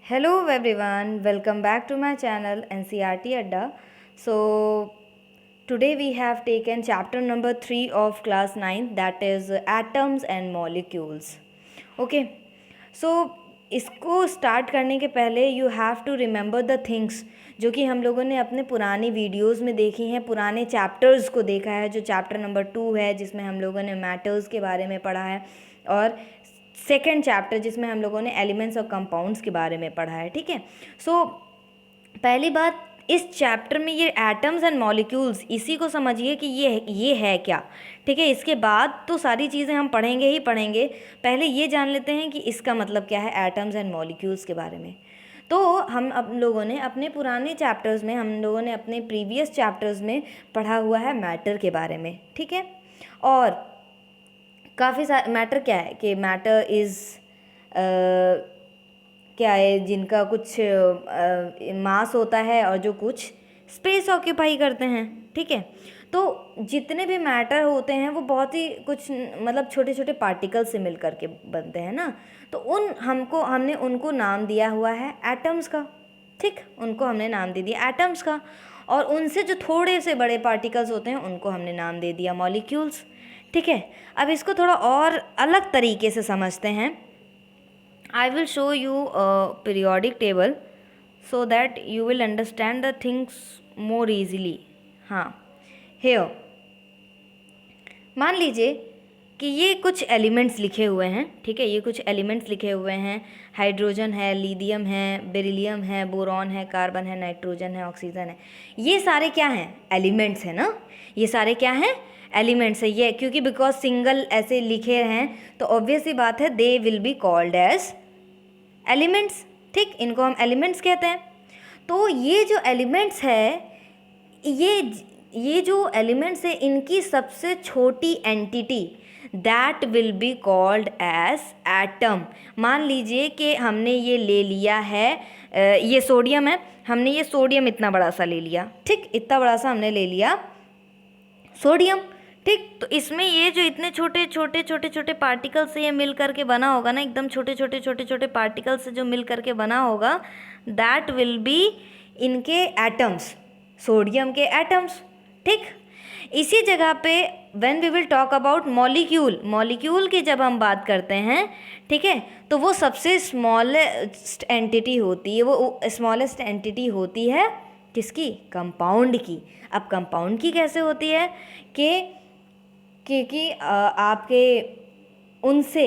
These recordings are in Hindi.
Hello everyone, welcome back to my channel NCRT Adda. So today we have taken chapter number 3 of class 9, that is atoms and molecules. Okay, so इसको स्टार्ट करने के पहले you have to remember the things जो कि हम लोगों ने अपने पुरानी वीडियोस में देखी हैं, पुराने चैप्टर्स को देखा है। जो चैप्टर नंबर 2 है जिसमें हम लोगों ने मैटर्स के बारे में पढ़ा है, और सेकेंड चैप्टर जिसमें हम लोगों ने एलिमेंट्स और कंपाउंड्स के बारे में पढ़ा है। ठीक है, सो पहली बात, इस चैप्टर में ये एटम्स एंड मॉलिक्यूल्स, इसी को समझिए कि ये है क्या। ठीक है, इसके बाद तो सारी चीज़ें हम पढ़ेंगे ही पढ़ेंगे। पहले ये जान लेते हैं कि इसका मतलब क्या है एटम्स एंड मॉलिक्यूल्स के बारे में। तो हम लोगों ने अपने पुराने चैप्टर्स में, हम लोगों ने अपने प्रीवियस चैप्टर्स में पढ़ा हुआ है मैटर के बारे में। ठीक है, और काफ़ी सारे मैटर क्या है कि मैटर इज़ क्या है, जिनका कुछ मास होता है और जो कुछ स्पेस ऑक्यूपाई करते हैं। ठीक है, तो जितने भी मैटर होते हैं वो बहुत ही कुछ मतलब छोटे छोटे पार्टिकल्स से मिल करके बनते हैं ना। तो हमने उनको नाम दिया हुआ है एटम्स का। ठीक, उनको हमने नाम दे दिया एटम्स का, और उनसे जो थोड़े से बड़े पार्टिकल्स होते हैं उनको हमने नाम दे दिया मॉलिक्यूल्स। ठीक है, अब इसको थोड़ा और अलग तरीके से समझते हैं। I will show you a periodic table so that you will understand the things more easily. हाँ, here मान लीजिए कि ये कुछ एलिमेंट्स लिखे हुए हैं। ठीक है, ये कुछ एलिमेंट्स लिखे हुए हैं। हाइड्रोजन है, लिथियम है, बेरिलियम है, बोरॉन है, कार्बन है, नाइट्रोजन है, ऑक्सीजन है। ये सारे क्या हैं? एलिमेंट्स हैं ना। ये सारे क्या हैं? एलिमेंट्स है। ये क्योंकि बिकॉज सिंगल ऐसे लिखे हैं तो ऑब्वियस सी बात है they will be called as elements. ठीक, इनको हम एलिमेंट्स कहते हैं। तो ये जो एलिमेंट्स है, ये जो एलिमेंट्स है, इनकी सबसे छोटी entity that will be called as atom. मान लीजिए कि हमने ये ले लिया है, ये सोडियम है, हमने ये सोडियम इतना बड़ा सा ले लिया। ठीक, इतना बड़ा सा हमने ले लिया सोडियम। ठीक, तो इसमें ये जो इतने छोटे छोटे छोटे छोटे पार्टिकल से ये मिल करके बना होगा ना, एकदम छोटे छोटे छोटे छोटे पार्टिकल से जो मिल करके बना होगा, दैट विल बी इनके एटम्स, सोडियम के एटम्स। ठीक, इसी जगह पे when we will talk about molecule की जब हम बात करते हैं, ठीक है, तो वो सबसे स्मॉलेस्ट एंटिटी होती है। वो स्मॉलेस्ट एंटिटी होती है किसकी? कंपाउंड की। अब कंपाउंड की कैसे होती है कि आपके उनसे,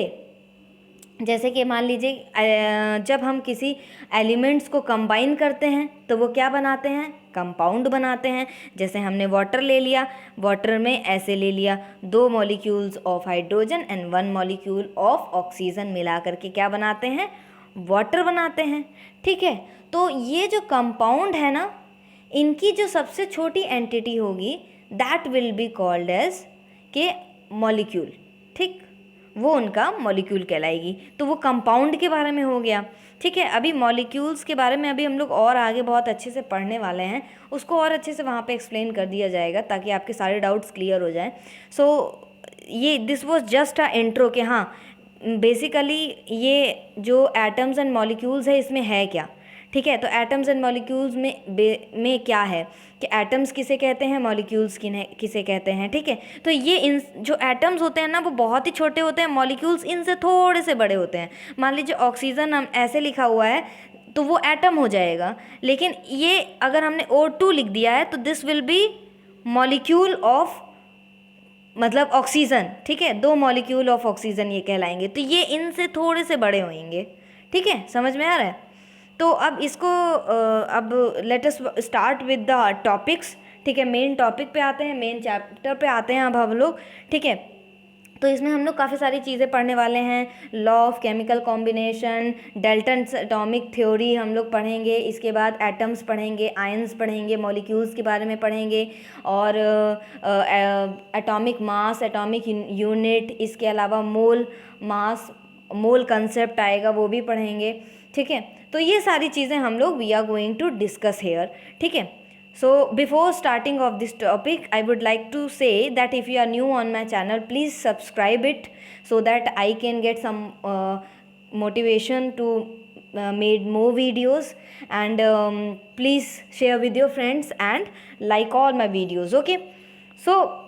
जैसे कि मान लीजिए जब हम किसी एलिमेंट्स को कंबाइन करते हैं तो वो क्या बनाते हैं? कंपाउंड बनाते हैं। जैसे हमने वाटर ले लिया, वाटर में ऐसे ले लिया 2 molecules of hydrogen and 1 molecule of oxygen मिला करके क्या बनाते हैं? वाटर बनाते हैं। ठीक है, तो ये जो कंपाउंड है ना, इनकी जो सबसे छोटी एंटिटी होगी that will be called as के मॉलिक्यूल। ठीक, वो उनका मॉलिक्यूल कहलाएगी। तो वो कंपाउंड के बारे में हो गया। ठीक है, अभी मॉलिक्यूल्स के बारे में अभी हम लोग और आगे बहुत अच्छे से पढ़ने वाले हैं, उसको और अच्छे से वहाँ पे एक्सप्लेन कर दिया जाएगा ताकि आपके सारे डाउट्स क्लियर हो जाएं। सो ये this was just a intro कि हाँ बेसिकली ये जो एटम्स एंड मॉलिक्यूल्स है इसमें है क्या। ठीक है, तो एटम्स एंड मॉलिक्यूल्स में क्या है कि एटम्स किसे कहते हैं, मॉलिक्यूल्स किसे कहते हैं। ठीक है, तो ये इन जो एटम्स होते हैं ना वो बहुत ही छोटे होते हैं, मॉलिक्यूल्स इनसे थोड़े से बड़े होते हैं। मान लीजिए ऑक्सीजन हम ऐसे लिखा हुआ है तो वो एटम हो जाएगा, लेकिन ये अगर हमने O2 लिख दिया है तो this will B molecule of मतलब ऑक्सीजन। ठीक है, 2 मॉलिक्यूल ऑफ ऑक्सीजन ये कहलाएंगे। तो ये इनसे थोड़े से बड़े होंगे। ठीक है, समझ में आ रहा है? तो अब इसको अब let us start with the topics. ठीक है, मेन टॉपिक पे आते हैं, मेन चैप्टर पे आते हैं अब हम लोग। ठीक है, तो इसमें हम लोग काफ़ी सारी चीज़ें पढ़ने वाले हैं। Law of chemical combination, Dalton's atomic theory हम लोग पढ़ेंगे। इसके बाद एटम्स पढ़ेंगे, आयंस पढ़ेंगे, मॉलिक्यूल्स के बारे में पढ़ेंगे, और एटॉमिक मास, एटॉमिक यूनिट, इसके अलावा मोल मास, मोल कंसेप्ट आएगा, वो भी पढ़ेंगे। ठीक है, तो ये सारी चीज़ें हम लोग we are going to discuss here. ठीक है, so before starting of this topic I would like to say that if you are new on my channel please subscribe it so that I can get some motivation to made more videos, and please share with your friends and like all my videos. Okay, so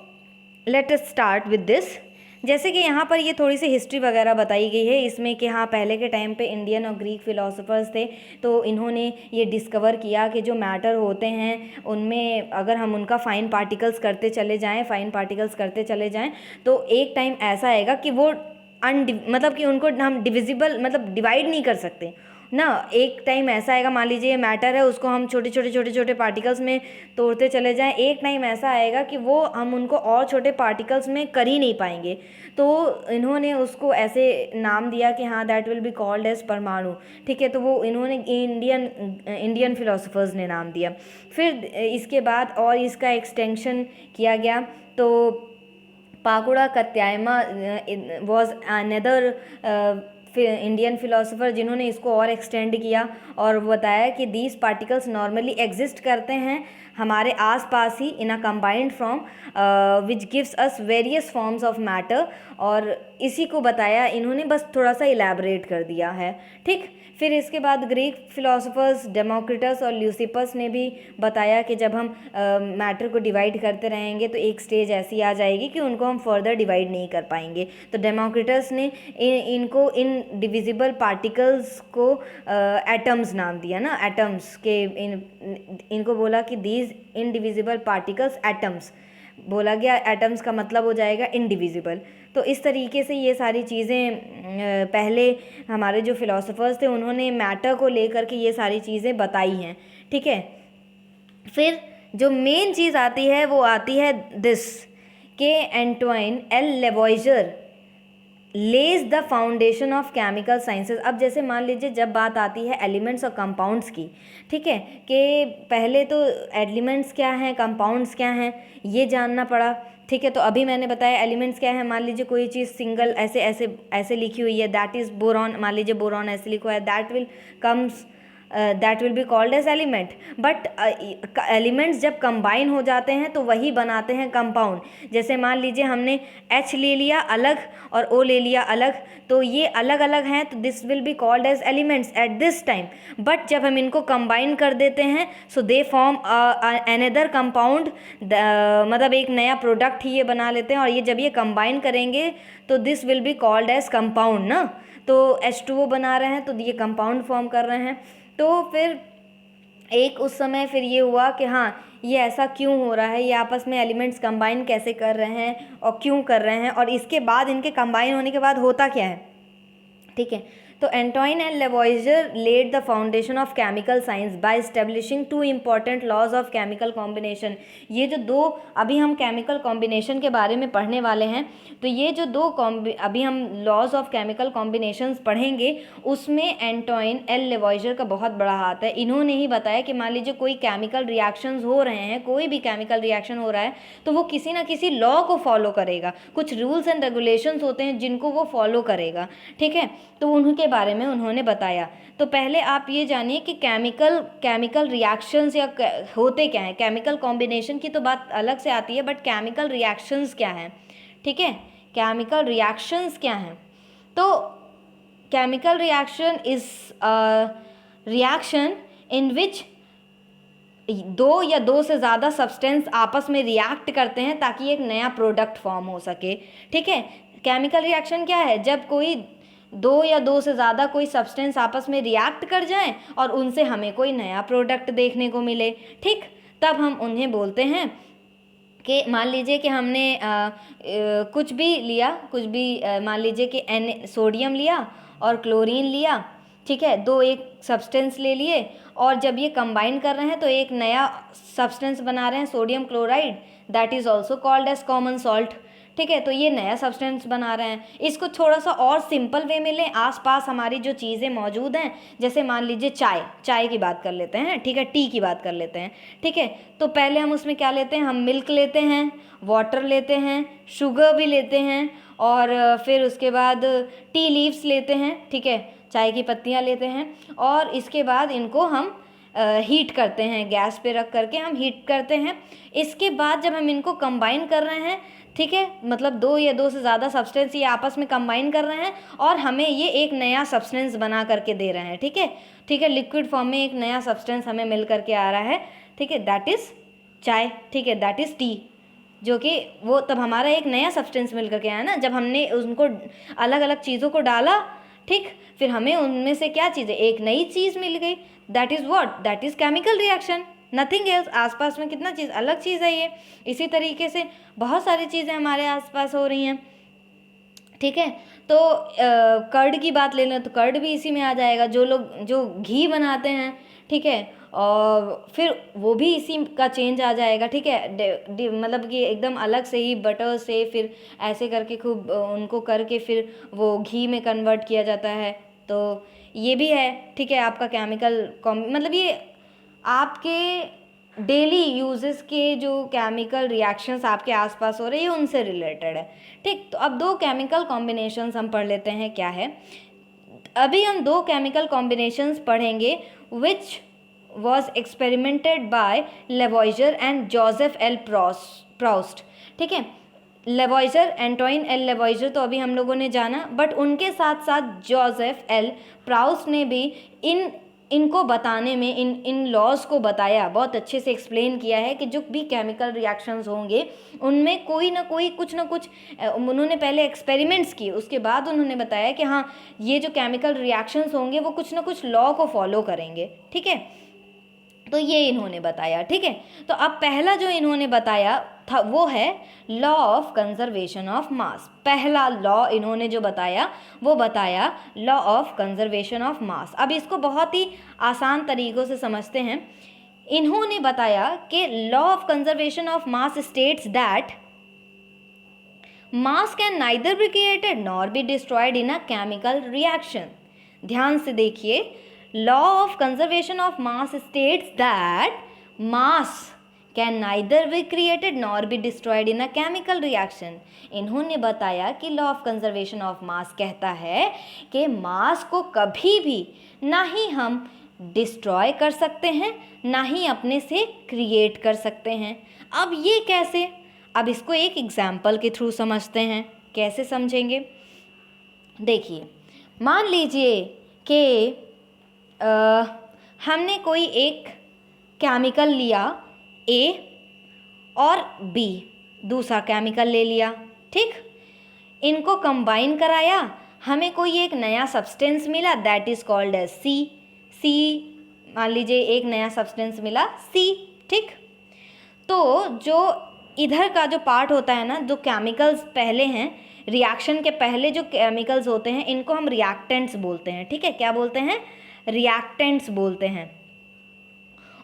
let us start with this. जैसे कि यहाँ पर ये थोड़ी सी हिस्ट्री वगैरह बताई गई है इसमें कि हाँ, पहले के टाइम पे इंडियन और ग्रीक फ़िलासफ़र्स थे, तो इन्होंने ये डिस्कवर किया कि जो मैटर होते हैं उनमें अगर हम उनका फाइन पार्टिकल्स करते चले जाएं तो एक टाइम ऐसा आएगा कि वो मतलब कि उनको हम डिविजिबल मतलब डिवाइड नहीं कर सकते ना। एक टाइम ऐसा आएगा, मान लीजिए मैटर है, उसको हम छोटे पार्टिकल्स में तोड़ते चले जाएं, एक टाइम ऐसा आएगा कि वो हम उनको और छोटे पार्टिकल्स में कर ही नहीं पाएंगे। तो इन्होंने उसको ऐसे नाम दिया कि हाँ, that will be called as परमाणु। ठीक है, तो वो इन्होंने इंडियन फिलोसोफर्स ने नाम दिया। फिर इसके बाद और इसका एक्सटेंशन किया गया, तो पाकुड़ा कत्यायमा वॉज अनदर इंडियन फिलोसोफर जिन्होंने इसको और एक्सटेंड किया और बताया कि दीज पार्टिकल्स नॉर्मली एग्जिस्ट करते हैं हमारे आसपास ही in a combined form which gives us various forms of matter. और इसी को बताया इन्होंने, बस थोड़ा सा इलेबरेट कर दिया है। ठीक, फिर इसके बाद ग्रीक फिलोसोफर्स डेमोक्रिटस और ल्यूसिपस ने भी बताया कि जब हम मैटर को डिवाइड करते रहेंगे तो एक स्टेज ऐसी आ जाएगी कि उनको हम फर्दर डिवाइड नहीं कर पाएंगे। तो डेमोक्रिटस ने इनको इन डिविजिबल पार्टिकल्स को एटम्स नाम दिया ना, एटम्स के इनको बोला कि दीज इनडिविजिबल पार्टिकल्स एटम्स बोला गया। एटम्स का मतलब हो जाएगा इनडिविजिबल। तो इस तरीके से ये सारी चीज़ें पहले हमारे जो फिलोसोफर्स थे उन्होंने मैटर को लेकर के ये सारी चीज़ें बताई हैं। ठीक है, फिर जो मेन चीज़ आती है वो आती है दिस के Antoine L Lavoisier lays the foundation of chemical sciences. अब जैसे मान लीजिए जब बात आती है एलिमेंट्स और कंपाउंड्स की, ठीक है, कि पहले तो एलिमेंट्स क्या हैं, कंपाउंड्स क्या हैं, ये जानना पड़ा। ठीक है, तो अभी मैंने बताया एलिमेंट्स क्या है। मान लीजिए कोई चीज़ सिंगल ऐसे लिखी हुई है, दैट इज़ बोरॉन। मान लीजिए बोरॉन ऐसे लिखा है, that will be called as element. But elements जब कंबाइन हो जाते हैं तो वही बनाते हैं कंपाउंड। जैसे मान लीजिए हमने H ले लिया अलग और O ले लिया अलग, तो ये अलग अलग हैं, तो this will be called as elements at this time. But जब हम इनको कंबाइन कर देते हैं so they form another compound, मतलब एक नया प्रोडक्ट ही ये बना लेते हैं। और ये जब ये कंबाइन करेंगे तो this will be called as compound ना। तो H2O बना रहे हैं तो ये कंपाउंड फॉर्म कर रहे हैं। तो फिर एक उस समय फिर ये हुआ कि हाँ, ये ऐसा क्यों हो रहा है, ये आपस में एलिमेंट्स कंबाइन कैसे कर रहे हैं और क्यों कर रहे हैं, और इसके बाद इनके कंबाइन होने के बाद होता क्या है। ठीक है, तो Antoine and Lavoisier laid the foundation of chemical science by establishing two important laws of chemical combination. ये जो दो, अभी हम केमिकल कॉम्बिनेशन के बारे में पढ़ने वाले हैं, तो ये जो दो अभी हम लॉज ऑफ केमिकल कॉम्बिनेशंस पढ़ेंगे उसमें एंटोइन एल लेवॉइजर का बहुत बड़ा हाथ है। इन्होंने ही बताया कि मान लीजिए कोई केमिकल रिएक्शंस हो रहे हैं, कोई भी केमिकल रिएक्शन हो रहा है तो वो किसी ना किसी लॉ को फॉलो करेगा, कुछ रूल्स एंड रेगुलेशंस होते हैं जिनको वो फॉलो करेगा। ठीक है, तो उनके बारे में उन्होंने बताया। तो पहले आप ये जानिए कि केमिकल रिएक्शंस या होते क्या हैं। केमिकल कॉम्बिनेशन की तो बात अलग से आती है, बट केमिकल रिएक्शंस क्या हैं। ठीक है, केमिकल रिएक्शंस क्या हैं। तो chemical reaction is reaction in which दो या दो से ज़्यादा सब्सटेंस आपस में रिएक्ट करते हैं ताकि एक नया प्रोडक्ट फॉर्म हो सके। ठीक है, केमिकल रिएक्शन क्या है, जब कोई दो या दो से ज़्यादा कोई सब्सटेंस आपस में रिएक्ट कर जाएं और उनसे हमें कोई नया प्रोडक्ट देखने को मिले। ठीक, तब हम उन्हें बोलते हैं कि मान लीजिए कि हमने कुछ भी लिया, मान लीजिए कि सोडियम लिया और क्लोरीन लिया। ठीक है, दो एक सब्सटेंस ले लिए और जब ये कंबाइन कर रहे हैं तो एक नया सब्सटेंस बना रहे हैं, sodium chloride, that is also called as common salt. ठीक है, तो ये नया सब्सटेंस बना रहे हैं। इसको थोड़ा सा और सिंपल वे में लें, आसपास हमारी जो चीज़ें मौजूद हैं, जैसे मान लीजिए चाय की बात कर लेते हैं। ठीक है, टी की बात कर लेते हैं। ठीक है, तो पहले हम उसमें क्या लेते हैं, हम मिल्क लेते हैं, वाटर लेते हैं, शुगर भी लेते हैं, और फिर उसके बाद टी लीव्स लेते हैं। ठीक है, चाय की पत्तियाँ लेते हैं, और इसके बाद इनको हम हीट करते हैं, गैस पे रख करके हम हीट करते हैं। इसके बाद जब हम इनको कंबाइन कर रहे हैं ठीक है, मतलब दो या दो से ज़्यादा सब्सटेंस ये आपस में कंबाइन कर रहे हैं और हमें ये एक नया सब्सटेंस बना करके दे रहे हैं। ठीक है, ठीक है, लिक्विड फॉर्म में एक नया सब्सटेंस हमें मिल करके आ रहा है। ठीक है, दैट इज़ चाय। ठीक है, दैट इज़ टी, जो कि वो तब हमारा एक नया सब्सटेंस मिल करके आया ना, जब हमने उनको अलग अलग चीज़ों को डाला। ठीक, फिर हमें उनमें से क्या चीज़ है, एक नई चीज़ मिल गई। That is what, that is chemical reaction, nothing else. आसपास में कितना चीज़, अलग चीज़ है ये। इसी तरीके से बहुत सारी चीज़ें हमारे आसपास हो रही हैं। ठीक है, तो कर्ड की बात ले लें तो कर्ड भी इसी में आ जाएगा। जो लोग जो घी बनाते हैं, ठीक है, और फिर वो भी इसी का चेंज आ जाएगा। ठीक है, मतलब कि एकदम अलग से ही बटर से फिर ऐसे करके खूब उनको करके फिर वो घी में कन्वर्ट किया जाता है। तो ये भी है। ठीक है, आपका केमिकल मतलब ये आपके डेली यूजेस के जो केमिकल रिएक्शंस आपके आसपास हो रही है उनसे रिलेटेड है। ठीक, तो अब दो केमिकल कॉम्बिनेशंस हम पढ़ लेते हैं क्या है। अभी हम दो केमिकल कॉम्बिनेशंस पढ़ेंगे which was experimented by Lavoisier and Joseph L Proust. ठीक है, लेवॉइजर, एंटोइन एल लेवॉइजर तो अभी हम लोगों ने जाना, बट उनके साथ साथ जोसेफ एल प्राउस्ट ने भी इनको बताने में, इन लॉज को बताया, बहुत अच्छे से एक्सप्लेन किया है कि जो भी केमिकल रिएक्शंस होंगे उनमें कोई ना कोई कुछ ना कुछ उन्होंने पहले एक्सपेरिमेंट्स किए, उसके बाद उन्होंने बताया कि हाँ ये जो केमिकल रिएक्शंस होंगे वो कुछ ना कुछ लॉ को फॉलो करेंगे। ठीक है, तो ये इन्होंने बताया। ठीक है, तो अब पहला जो इन्होंने बताया था वो है law of conservation of mass. पहला लॉ इन्होंने जो बताया वो बताया law of conservation of mass. अब इसको बहुत ही आसान तरीक़ों से समझते हैं। इन्होंने बताया कि law of conservation of mass states that mass can neither be created nor be destroyed in a chemical reaction. ध्यान से देखिए, law of conservation of mass states that mass can neither be created nor be destroyed in a chemical reaction। इन्होंने बताया कि law of conservation of mass कहता है कि मास को कभी भी ना ही हम डिस्ट्रॉय कर सकते हैं ना ही अपने से क्रिएट कर सकते हैं। अब ये कैसे, अब इसको एक एग्जाम्पल के थ्रू समझते हैं। कैसे समझेंगे, देखिए, मान लीजिए कि हमने कोई एक केमिकल लिया ए और बी, दूसरा केमिकल ले लिया। ठीक, इनको कंबाइन कराया, हमें कोई एक नया सब्सटेंस मिला, दैट इज़ कॉल्ड एज सी। मान लीजिए एक नया सब्सटेंस मिला सी। ठीक, तो जो इधर का जो पार्ट होता है ना, जो केमिकल्स पहले हैं, रिएक्शन के पहले जो केमिकल्स होते हैं इनको हम रिएक्टेंट्स बोलते हैं। ठीक है, क्या बोलते हैं, रिएक्टेंट्स बोलते हैं।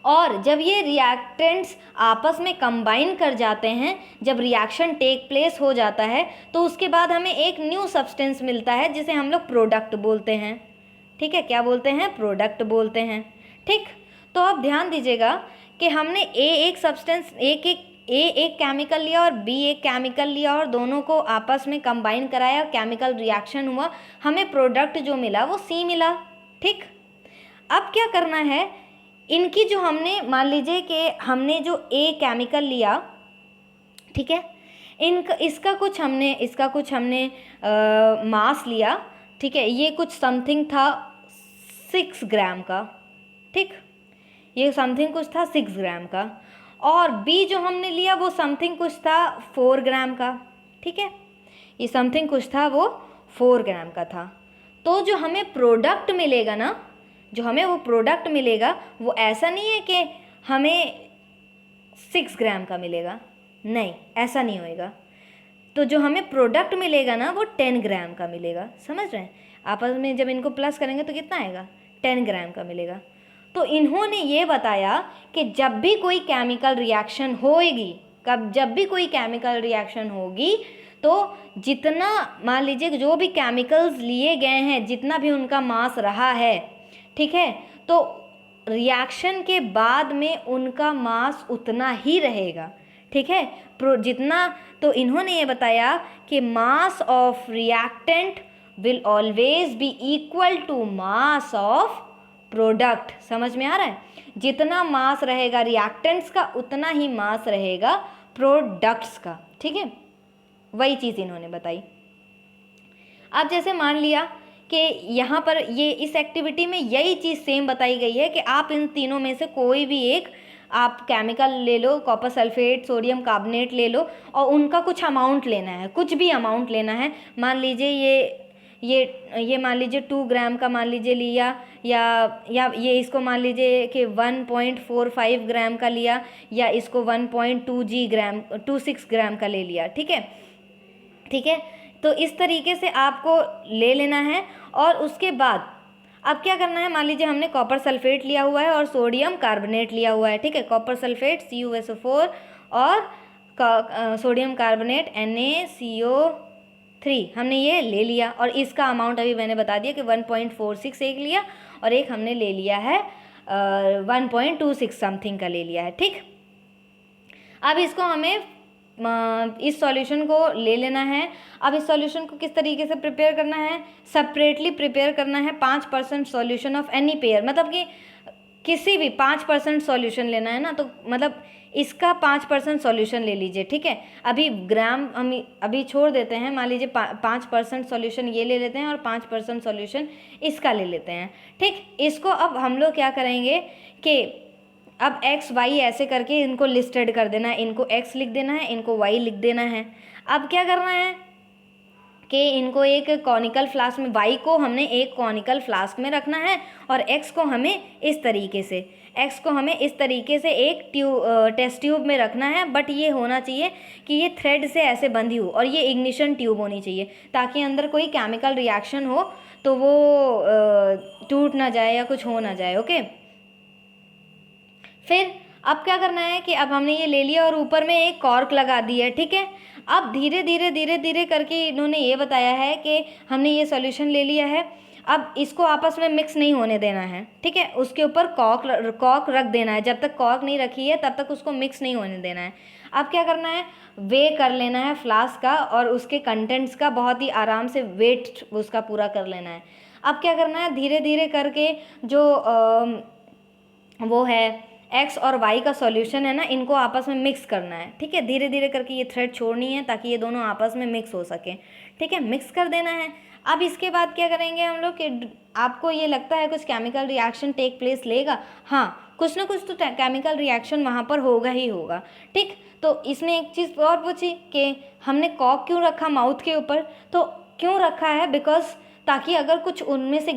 और जब ये रिएक्टेंट्स आपस में कंबाइन कर जाते हैं, जब रिएक्शन टेक प्लेस हो जाता है, तो उसके बाद हमें एक न्यू सब्सटेंस मिलता है जिसे हम लोग प्रोडक्ट बोलते हैं। ठीक है, क्या बोलते हैं, प्रोडक्ट बोलते हैं। ठीक, तो अब ध्यान दीजिएगा कि हमने एक सब्सटेंस एक केमिकल लिया और बी एक केमिकल लिया और दोनों को आपस में कंबाइन कराया, केमिकल रिएक्शन हुआ, हमें प्रोडक्ट जो मिला वो सी मिला। ठीक, अब क्या करना है, इनकी जो हमने, मान लीजिए कि हमने जो ए केमिकल लिया, ठीक है, इसका कुछ हमने मास लिया। ठीक है, ये कुछ समथिंग था 6 ग्राम का। ठीक, ये समथिंग कुछ था 6 ग्राम का, और बी जो हमने लिया वो समथिंग कुछ था 4 ग्राम का। ठीक है, ये समथिंग कुछ था वो 4 ग्राम का था। तो जो हमें प्रोडक्ट मिलेगा ना, जो हमें वो प्रोडक्ट मिलेगा वो ऐसा नहीं है कि हमें 6 ग्राम का मिलेगा, नहीं, ऐसा नहीं होएगा। तो जो हमें प्रोडक्ट मिलेगा ना वो 10 ग्राम का मिलेगा। समझ रहे हैं, आपस में जब इनको प्लस करेंगे तो कितना आएगा, 10 ग्राम का मिलेगा। तो इन्होंने ये बताया कि जब भी कोई केमिकल रिएक्शन होएगी, जब भी कोई केमिकल रिएक्शन होगी, तो जितना, मान लीजिए जो भी केमिकल्स लिए गए हैं, जितना भी उनका मास रहा है, ठीक है, तो रिएक्शन के बाद में उनका मास उतना ही रहेगा। ठीक है, जितना, तो इन्होंने ये बताया कि mass of reactant will always be equal to mass of product. समझ में आ रहा है, जितना मास रहेगा रिएक्टेंट्स का उतना ही मास रहेगा प्रोडक्ट्स का। ठीक है, वही चीज़ इन्होंने बताई। अब जैसे मान लिया कि यहाँ पर ये इस एक्टिविटी में यही चीज़ सेम बताई गई है कि आप इन तीनों में से कोई भी एक आप केमिकल ले लो, कॉपर सल्फेट, सोडियम कार्बोनेट ले लो और उनका कुछ अमाउंट लेना है, कुछ भी अमाउंट लेना है। मान लीजिए ये मान लीजिए 2 ग्राम का मान लीजिए लिया, या ये इसको मान लीजिए कि 1.45 ग्राम का लिया, या इसको 1.26 ग्राम का ले लिया। ठीक है, ठीक है। तो इस तरीके से आपको ले लेना है और उसके बाद अब क्या करना है, मान लीजिए हमने कॉपर सल्फेट लिया हुआ है और सोडियम कार्बोनेट लिया हुआ है। ठीक है, कॉपर सल्फेट CuSO4 और सोडियम कार्बोनेट NaCO3 हमने ये ले लिया और इसका अमाउंट अभी मैंने बता दिया कि 1.46 एक लिया और एक हमने ले लिया है 1.26 समथिंग का ले लिया है। ठीक, अब इसको हमें इस सॉल्यूशन को ले लेना है। अब इस सॉल्यूशन को किस तरीके से प्रिपेयर करना है, सेपरेटली प्रिपेयर करना है। 5% सॉल्यूशन ऑफ एनी पेयर, मतलब कि किसी भी 5% सॉल्यूशन लेना है ना, तो मतलब इसका 5% सॉल्यूशन ले लीजिए। ठीक है, अभी ग्राम हम अभी छोड़ देते हैं, मान लीजिए 5% सॉल्यूशन ये ले लेते हैं और 5% सॉल्यूशन इसका ले लेते हैं। ठीक, इसको अब हम लोग क्या करेंगे कि अब x y ऐसे करके इनको लिस्टेड कर देना है, इनको x लिख देना है, इनको y लिख देना है। अब क्या करना है कि इनको एक कॉनिकल फ्लास्क में, y को हमने एक कॉनिकल फ्लास्क में रखना है और x को हमें इस तरीके से एक टेस्ट ट्यूब में रखना है। बट ये होना चाहिए कि ये थ्रेड से ऐसे बंधी हो और ये इग्निशन ट्यूब होनी चाहिए ताकि अंदर कोई केमिकल रिएक्शन हो तो वो टूट ना जाए या कुछ हो ना जाए। ओके, फिर अब क्या करना है कि अब हमने ये ले लिया और ऊपर में एक कॉर्क लगा दी है। ठीक है, अब धीरे धीरे करके इन्होंने ये बताया है कि हमने ये सॉल्यूशन ले लिया है, अब इसको आपस में मिक्स नहीं होने देना है। ठीक है, उसके ऊपर कॉर्क रख देना है, जब तक कॉर्क नहीं रखी है तब तक उसको मिक्स नहीं होने देना है। अब क्या करना है, वे कर लेना है फ्लास्क का और उसके कंटेंट्स का बहुत ही आराम से वेट उसका पूरा कर लेना है। अब क्या करना है, धीरे धीरे करके जो वो है x और y का सॉल्यूशन है ना, इनको आपस में मिक्स करना है। ठीक है, धीरे धीरे करके ये थ्रेड छोड़नी है ताकि ये दोनों आपस में मिक्स हो सके। ठीक है, मिक्स कर देना है। अब इसके बाद क्या करेंगे हम लोग कि आपको ये लगता है कुछ केमिकल रिएक्शन टेक प्लेस लेगा, हाँ कुछ ना कुछ तो केमिकल रिएक्शन वहाँ पर होगा ही होगा। ठीक, तो इसमें एक चीज़ और पूछी कि हमने कॉर्क क्यों रखा माउथ के ऊपर, तो क्यों रखा है, बिकॉज ताकि अगर कुछ उनमें से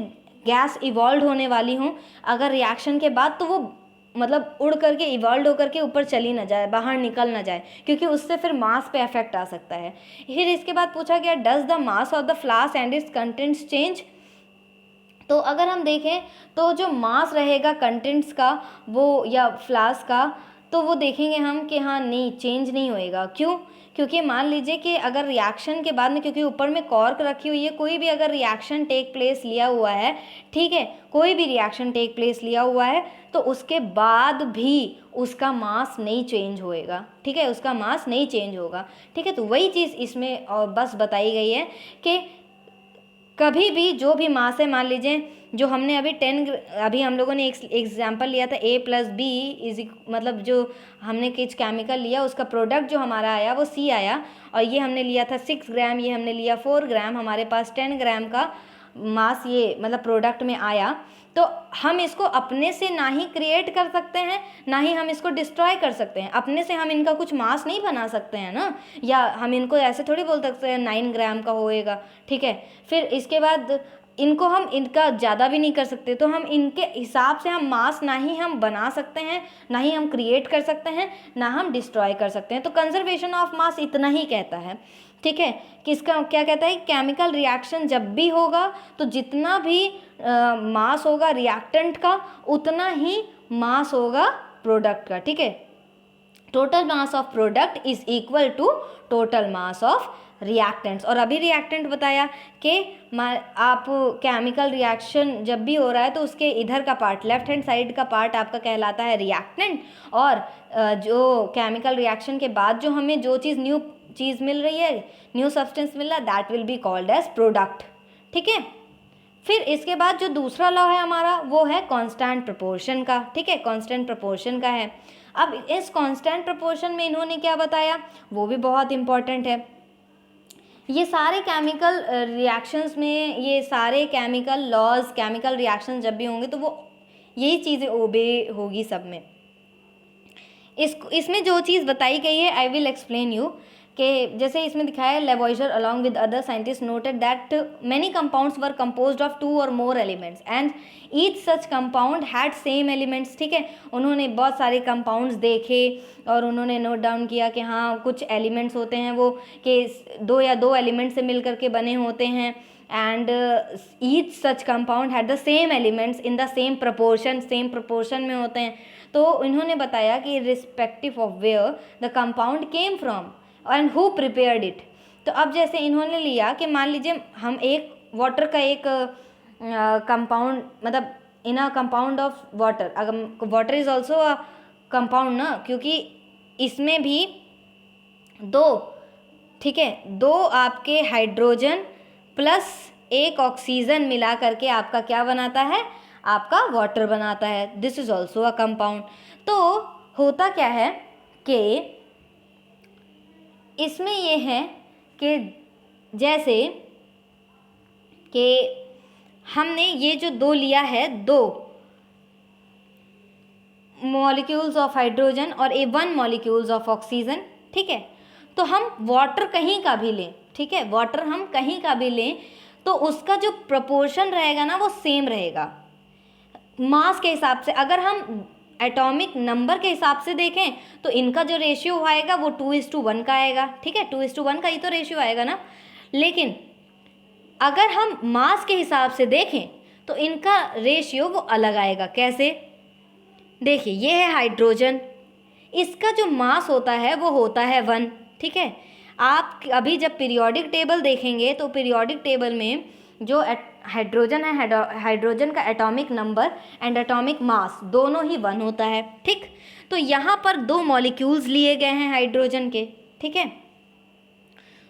गैस इवॉल्व होने वाली हो अगर रिएक्शन के बाद, तो वो मतलब उड़ करके इवॉल्व होकर के ऊपर चली ना जाए, बाहर निकल ना जाए, क्योंकि उससे फिर मास पे इफेक्ट आ सकता है। फिर इसके बाद पूछा गया does the mass of the flask and it's contents change. तो अगर हम देखें तो जो मास रहेगा कंटेंट्स का वो या फ्लास्क का, तो वो देखेंगे हम कि हाँ नहीं चेंज नहीं होएगा। क्यों, क्योंकि मान लीजिए कि अगर रिएक्शन के बाद में, क्योंकि ऊपर में कॉर्क रखी हुई है, कोई भी अगर रिएक्शन टेक प्लेस लिया हुआ है, ठीक है, कोई भी रिएक्शन टेक प्लेस लिया हुआ है तो उसके बाद भी उसका मास नहीं चेंज होएगा। ठीक है, उसका मास नहीं चेंज होगा। ठीक है, तो वही चीज़ इसमें और बस बताई गई है कि कभी भी जो भी मास है, मान लीजिए जो हमने अभी हम लोगों ने एक एग्जाम्पल लिया था A+B मतलब जो हमने किच केमिकल लिया उसका प्रोडक्ट जो हमारा आया वो C आया, और ये हमने लिया था 6 ग्राम, ये हमने लिया 4 ग्राम, हमारे पास 10 ग्राम का मास ये मतलब प्रोडक्ट में आया। तो हम इसको अपने से ना ही क्रिएट कर सकते हैं ना ही हम इसको डिस्ट्रॉय कर सकते हैं। अपने से हम इनका कुछ मास नहीं बना सकते हैं ना, या हम इनको ऐसे थोड़ी बोल सकते हैं 9 ग्राम का होएगा। ठीक है, फिर इसके बाद इनको हम इनका ज़्यादा भी नहीं कर सकते, तो हम इनके हिसाब से हम मास ना ही हम बना सकते हैं, ना ही हम क्रिएट कर सकते हैं, ना हम डिस्ट्रॉय कर सकते हैं। तो कंजर्वेशन ऑफ मास इतना ही कहता है। ठीक है, किसका क्या कहता है, केमिकल रिएक्शन जब भी होगा तो जितना भी मास होगा रिएक्टेंट का उतना ही मास होगा प्रोडक्ट का। ठीक है, total mass of product is equal to total mass of reactants. और अभी रिएक्टेंट बताया कि आप केमिकल रिएक्शन जब भी हो रहा है तो उसके इधर का पार्ट, लेफ्ट हैंड साइड का पार्ट आपका कहलाता है रिएक्टेंट, और जो केमिकल रिएक्शन के बाद जो हमें जो चीज़ न्यू चीज़ मिल रही है, न्यू सब्सटेंस मिल रहा है, that will be called as product. ठीक है, फिर इसके बाद जो दूसरा लॉ है हमारा वो है कांस्टेंट प्रोपोर्शन का। ठीक है, कांस्टेंट प्रोपोर्शन का है। अब इस कांस्टेंट प्रोपोर्शन में इन्होंने क्या बताया वो भी बहुत इंपॉर्टेंट है। ये सारे केमिकल रिएक्शंस में, ये सारे केमिकल लॉज, केमिकल रिएक्शन जब भी होंगे तो वो यही चीज़ें ओबे होगी सब में। इसमें जो चीज़ बताई गई है आई विल एक्सप्लेन यू, कि जैसे इसमें दिखाया है Lavoisier along with other scientist noted that many compounds were composed of 2 और more elements and each such compound had same elements. ठीक है, उन्होंने बहुत सारे कंपाउंड्स देखे और उन्होंने नोट डाउन किया कि हाँ कुछ एलिमेंट्स होते हैं वो कि 2 एलिमेंट से मिल करके बने होते हैं, and each such compound had the same elements in the same proportion में होते हैं। तो इन्होंने बताया कि respective of where the compound came from and who prepared it. तो अब जैसे इन्होंने लिया कि मान लीजिए हम एक वाटर का एक कंपाउंड, मतलब इन अ कंपाउंड ऑफ वाटर, अगर water is also a compound ना, क्योंकि इसमें भी 2, ठीक है, 2 आपके हाइड्रोजन प्लस 1 ऑक्सीजन मिला करके आपका क्या बनाता है, आपका वाटर बनाता है। This is also a compound. तो होता क्या है कि इसमें ये है कि जैसे कि हमने ये जो 2 लिया है, 2 मॉलिक्यूल्स ऑफ हाइड्रोजन और 1 मॉलिक्यूल्स ऑफ ऑक्सीजन, ठीक है, तो हम वाटर कहीं का भी लें, ठीक है, वाटर हम कहीं का भी लें तो उसका जो प्रपोर्शन रहेगा ना वो सेम रहेगा मास के हिसाब से। अगर हम एटॉमिक नंबर के हिसाब से देखें तो इनका जो रेशियो आएगा वो 2:1 का आएगा, ठीक है, 2:1 का ही तो रेशियो आएगा ना। लेकिन अगर हम मास के हिसाब से देखें तो इनका रेशियो वो अलग आएगा। कैसे, देखिए ये है हाइड्रोजन, इसका जो मास होता है वो होता है 1, ठीक है। आप अभी जब पीरियोडिक टेबल देखेंगे तो पीरियोडिक टेबल में जो हाइड्रोजन है, हाइड्रोजन का atomic number and atomic mass दोनों ही 1 होता है, ठीक। तो यहाँ पर 2 मॉलिक्यूल्स लिए गए हैं हाइड्रोजन के, ठीक है,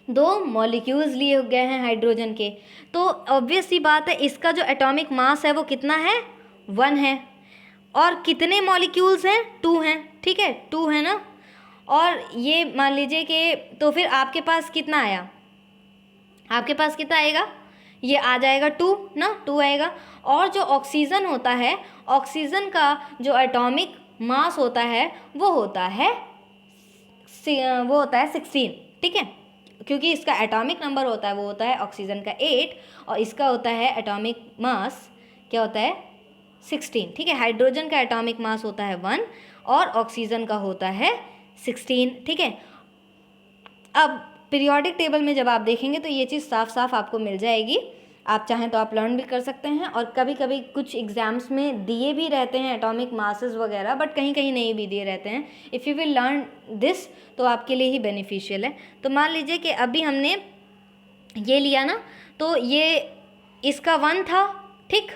2 मॉलिक्यूल्स लिए गए हैं हाइड्रोजन के। तो ऑब्वियस सी बात है इसका जो एटॉमिक मास है वो कितना है, 1 है। और कितने मॉलिक्यूल्स हैं, 2 हैं, ठीक है, 2 है ना। और ये मान लीजिए कि तो फिर आपके पास कितना आया, आपके पास कितना आएगा, ये आ जाएगा 2 ना, 2 आएगा। और जो ऑक्सीजन होता है, ऑक्सीजन का जो एटॉमिक मास होता है वो होता है 16, ठीक है, क्योंकि इसका एटॉमिक नंबर होता है वो होता है ऑक्सीजन का 8 और इसका होता है एटॉमिक मास क्या होता है 16, ठीक है। हाइड्रोजन का एटॉमिक मास होता है 1 और ऑक्सीजन का होता है 16, ठीक है। अब पीरियोडिक टेबल में जब आप देखेंगे तो ये चीज़ साफ साफ आपको मिल जाएगी। आप चाहें तो आप लर्न भी कर सकते हैं और कभी कभी कुछ एग्जाम्स में दिए भी रहते हैं एटॉमिक मासेस वगैरह, बट कहीं कहीं नहीं भी दिए रहते हैं। If you will learn this तो आपके लिए ही बेनिफिशियल है। तो मान लीजिए कि अभी हमने ये लिया ना, तो ये इसका 1 था, ठीक,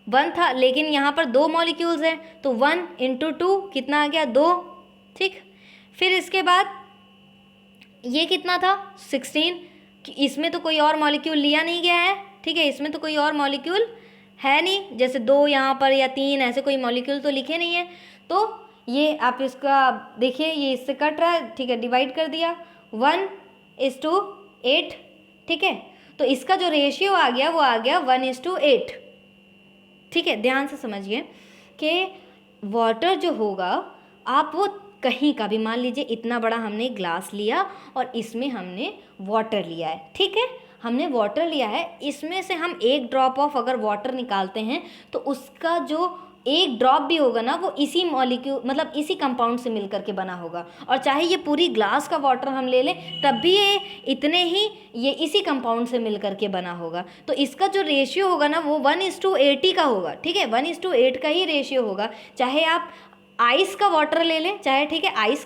1 था, लेकिन यहाँ पर 2 मॉलिक्यूल्स हैं तो 1 × 2 कितना आ गया, 2, ठीक। फिर इसके बाद ये कितना था 16, इसमें तो कोई और मॉलिक्यूल लिया नहीं गया है, ठीक है, इसमें तो कोई और मॉलिक्यूल है नहीं, जैसे 2 यहाँ पर या 3 ऐसे कोई मॉलिक्यूल तो लिखे नहीं है। तो ये आप इसका देखिए ये इससे कट रहा है, ठीक है, डिवाइड कर दिया 1:8, ठीक है। तो इसका जो रेशियो आ गया वो आ गया 1:8, ठीक है। ध्यान से समझिए कि वाटर जो होगा आप वो कहीं का भी, मान लीजिए इतना बड़ा हमने ग्लास लिया और इसमें हमने वाटर लिया है, ठीक है, हमने वाटर लिया है, इसमें से हम 1 ड्रॉप ऑफ अगर वाटर निकालते हैं तो उसका जो 1 ड्रॉप भी होगा ना वो इसी मॉलिक्यूल मतलब इसी कंपाउंड से मिल करके बना होगा। और चाहे ये पूरी ग्लास का वाटर हम ले लें तब भी ये इतने ही ये इसी कंपाउंड से मिल करके बना होगा। तो इसका जो रेशियो होगा ना वो 1:8 ही का होगा, ठीक है, 1:8 का ही रेशियो होगा। चाहे आप आइस का वाटर ले लें, चाहे, ठीक है, आइस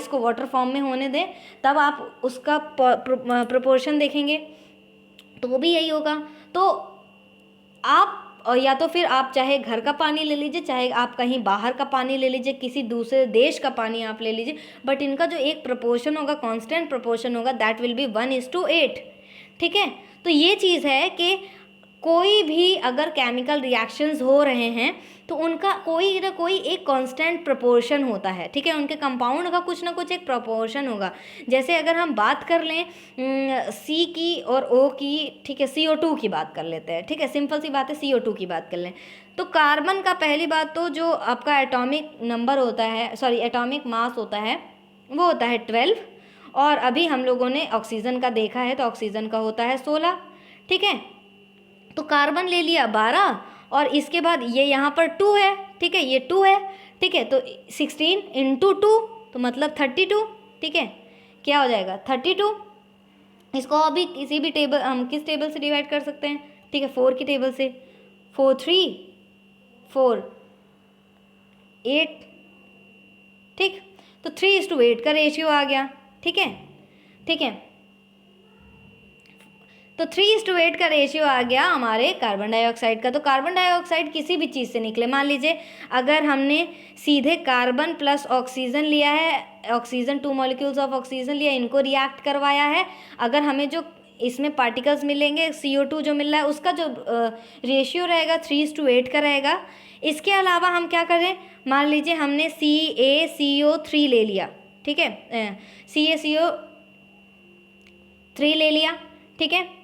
को वाटर फॉर्म में होने दें, तब आप उसका प्रोपोर्शन देखेंगे तो वो भी यही होगा। तो आप या तो फिर आप चाहे घर का पानी ले लीजिए, चाहे आप कहीं बाहर का पानी ले लीजिए, किसी दूसरे देश का पानी आप ले लीजिए, बट इनका जो एक प्रोपोर्शन होगा, कांस्टेंट प्रोपोर्शन होगा, दैट विल बी 1:8, ठीक है। तो ये चीज़ है कि कोई भी अगर केमिकल रिएक्शंस हो रहे हैं तो उनका कोई ना कोई एक कांस्टेंट प्रोपोर्शन होता है, ठीक है, उनके कंपाउंड का कुछ ना कुछ एक प्रोपोर्शन होगा। जैसे अगर हम बात कर लें सी की और ओ की, ठीक है, CO2 की बात कर लेते हैं, ठीक है, सिंपल सी बात है, CO2 की बात कर लें। तो कार्बन का पहली बात तो जो आपका एटॉमिक नंबर होता है, सॉरी एटॉमिक मास होता है, वो होता है 12। और अभी हम लोगों ने ऑक्सीजन का देखा है तो ऑक्सीजन का होता है 16, ठीक है। तो कार्बन ले लिया 12 और इसके बाद ये यहाँ पर 2 है, ठीक है, ये 2 है, ठीक है, तो 16 इंटू 2 तो मतलब 32, ठीक है, क्या हो जाएगा 32। इसको अभी किसी भी टेबल, हम किस टेबल से डिवाइड कर सकते हैं, ठीक है, 4 की टेबल से, 4 3 4 8, ठीक। तो 3:8 का रेशियो आ गया, ठीक है, ठीक है। तो 3:8 का रेशियो आ गया हमारे कार्बन डाइऑक्साइड का। तो कार्बन डाइऑक्साइड किसी भी चीज़ से निकले, मान लीजिए अगर हमने सीधे कार्बन प्लस ऑक्सीजन लिया है, ऑक्सीजन 2 मॉलिक्यूल्स ऑफ ऑक्सीजन लिया, इनको रिएक्ट करवाया है, अगर हमें जो इसमें पार्टिकल्स मिलेंगे, CO2 जो मिल रहा है उसका जो रेशियो रहेगा 3:8 का रहेगा। इसके अलावा हम क्या करें, मान लीजिए हमने CaCO3 ले लिया, ठीक है, CaCO3 ले लिया, ठीक है।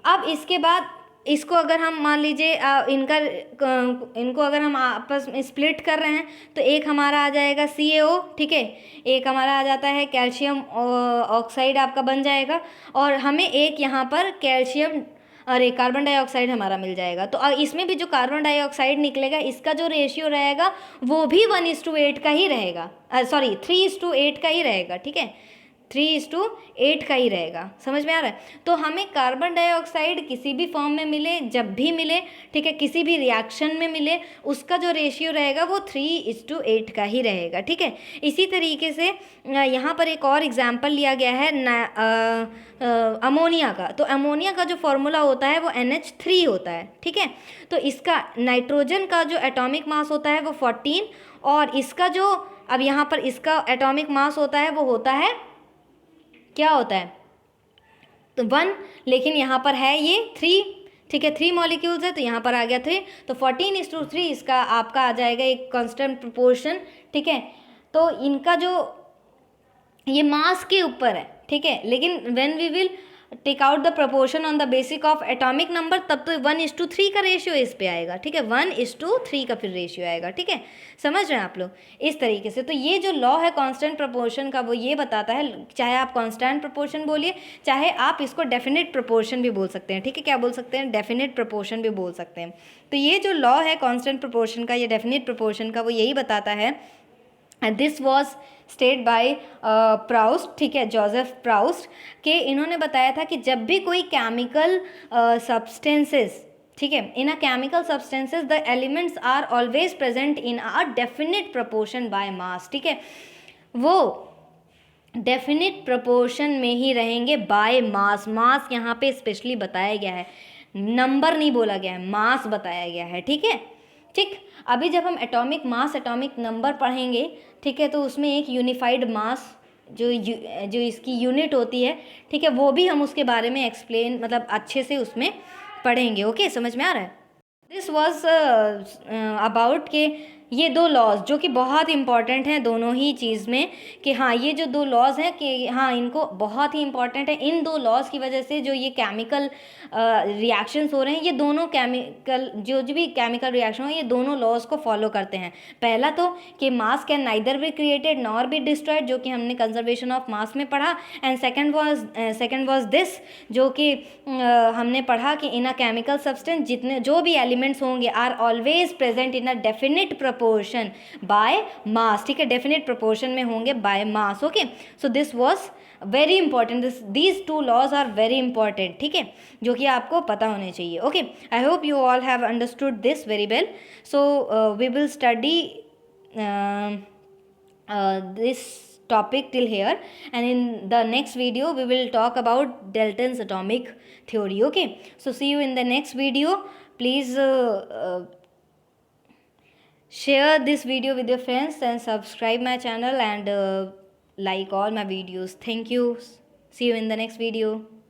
अब इसके बाद इसको अगर हम मान लीजिए इनको अगर हम आपस में स्प्लिट कर रहे हैं तो एक हमारा आ जाएगा CaO, ठीक है, एक हमारा आ जाता है कैल्शियम ऑक्साइड आपका बन जाएगा, और हमें एक यहाँ पर कैल्शियम, अरे कार्बन डाइऑक्साइड हमारा मिल जाएगा। तो इसमें भी जो कार्बन डाइऑक्साइड निकलेगा इसका जो रेशियो रहेगा वो भी 1:8 का ही रहेगा, सॉरी 3:8 का ही रहेगा, ठीक है, 3:8 का ही रहेगा। समझ में आ रहा है। तो हमें कार्बन डाइऑक्साइड किसी भी फॉर्म में मिले, जब भी मिले, ठीक है, किसी भी रिएक्शन में मिले, उसका जो रेशियो रहेगा वो 3:8 का ही रहेगा, ठीक है। इसी तरीके से यहाँ पर एक और एग्जाम्पल लिया गया है अमोनिया का। तो अमोनिया का जो फॉर्मूला होता है वो NH3 होता है, ठीक है। तो इसका नाइट्रोजन का जो एटॉमिक मास होता है वो 14, और इसका जो अब यहाँ पर इसका एटॉमिक मास होता है वो होता है, क्या होता है, तो 1, लेकिन यहाँ पर है ये 3, ठीक है, 3 मॉलिक्यूल्स है तो यहाँ पर आ गया 3, तो 14:3 इसका आपका आ जाएगा एक कांस्टेंट प्रोपोर्शन, ठीक है। तो इनका जो ये मास के ऊपर है, ठीक है, लेकिन when we will take out the proportion on the basic of atomic number तब तो 1:3 का रेशियो इस पे आएगा, ठीक है, 1:3 का फिर रेशियो आएगा, ठीक है। समझ रहे हैं आप लोग इस तरीके से। तो ये जो लॉ है कांस्टेंट प्रोपोर्शन का वो ये बताता है, चाहे आप कांस्टेंट प्रोपोर्शन बोलिए, चाहे आप इसको डेफिनेट प्रोपोर्शन भी बोल सकते हैं, ठीक है, क्या बोल सकते हैं, डेफिनेट प्रोपोर्शन भी बोल सकते हैं। तो ये जो लॉ है कांस्टेंट प्रोपोर्शन का या डेफिनेट प्रोपोर्शन का वो यही बताता है। And this was state by Proust, ठीक है, जोसेफ प्राउस्ट, के इन्होंने बताया था कि जब भी कोई केमिकल सब्सटेंसेस, ठीक है, in a chemical substances the elements are always present in a definite proportion by mass, ठीक है, वो डेफिनेट प्रोपोर्शन में ही रहेंगे बाय मास। मास यहाँ पे स्पेशली बताया गया है, नंबर नहीं बोला गया है, मास बताया गया है, ठीक है, ठीक। अभी जब हम एटॉमिक मास एटॉमिक नंबर पढ़ेंगे, ठीक है, तो उसमें एक यूनिफाइड मास जो इसकी यूनिट होती है, ठीक है, वो भी हम उसके बारे में एक्सप्लेन मतलब अच्छे से उसमें पढ़ेंगे। ओके, समझ में आ रहा है। दिस वॉज अबाउट के ये 2 लॉज जो कि बहुत इंपॉर्टेंट हैं दोनों ही चीज़ में, कि हाँ ये जो 2 लॉज हैं कि हाँ इनको बहुत ही इंपॉर्टेंट है। इन 2 लॉज की वजह से जो ये केमिकल रिएक्शंस हो रहे हैं, ये दोनों केमिकल जो भी केमिकल रिएक्शन हो ये दोनों लॉज को फॉलो करते हैं। पहला तो कि मास can neither be created nor be destroyed, जो कि हमने कंजर्वेशन ऑफ मास में पढ़ा। एंड सेकेंड वॉज दिस, जो कि हमने पढ़ा कि इन अ केमिकल सब्सटेंस जितने जो भी एलिमेंट्स होंगे are always present in a definite proportion by mass, ठीक है, डेफिनेट प्रोपोर्शन में होंगे by mass. Okay, so this was very important, these 2 laws are very important, ठीक है, जो कि आपको पता होने चाहिए। Okay, I hope you all have understood this very well. So we will study this topic till here, and in the next video we will talk about Dalton's atomic theory. Okay, so see you in the next video. Please share this video with your friends and subscribe my channel and like all my videos. Thank you. See you in the next video.